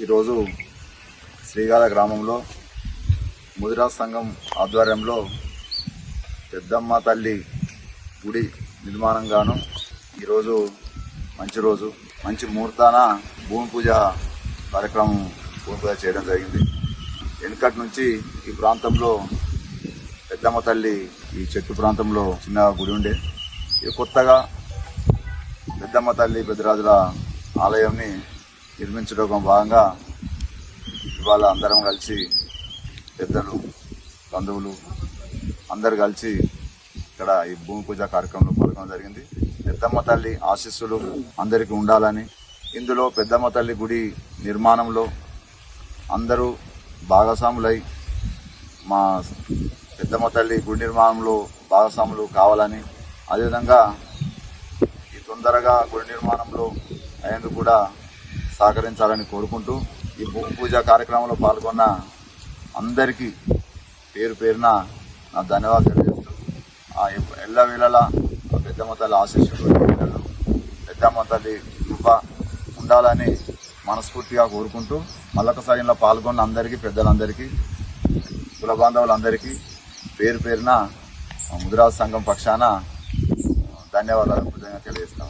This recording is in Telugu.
ఈరోజు శ్రీగాల గ్రామంలో ముదిరాజ్ సంఘం ఆధ్వర్యంలో పెద్దమ్మ తల్లి గుడి నిర్మాణంగాను ఈరోజు మంచి రోజు మంచి ముహూర్తాన భూమి పూజ కార్యక్రమం భూమి పూజ చేయడం జరిగింది. వెనుకటి నుంచి ఈ ప్రాంతంలో పెద్దమ్మ తల్లి ఈ చెట్టు ప్రాంతంలో చిన్న గుడి ఉండే, కొత్తగా పెద్దమ్మ తల్లి పెద్దరాజుల ఆలయంని నిర్మించడం భాగంగా ఇవాళ అందరం కలిసి పెద్దలు బంధువులు అందరు కలిసి ఇక్కడ ఈ భూమి పూజ కార్యక్రమంలో పాల్గొనడం జరిగింది. పెద్దమ్మ తల్లి ఆశీస్సులు అందరికీ ఉండాలని, ఇందులో పెద్దమ్మ తల్లి గుడి నిర్మాణంలో అందరూ భాగస్వాములై మా పెద్దమ్మ తల్లి గుడి నిర్మాణంలో భాగస్వాములు కావాలని, అదేవిధంగా ఈ తొందరగా గుడి నిర్మాణంలో అయ్యేందుకు కూడా సహకరించాలని కోరుకుంటూ ఈ భూమి పూజ కార్యక్రమంలో పాల్గొన్న అందరికీ పేరు పేరున నా ధన్యవాదాలు తెలియజేస్తూ ఎల్లవేళలా పెద్దమ్మ తల్లి ఆశీస్సులు పెద్దమ్మ తల్లి కృప ఉండాలని మనస్ఫూర్తిగా కోరుకుంటూ మల్లకసాయంలో పాల్గొన్న అందరికీ పెద్దలందరికీ కుల బాంధవులందరికీ పేరు పేరున ముదిరాజ్ సంఘం పక్షాన ధన్యవాదాలు తెలియజేస్తాం.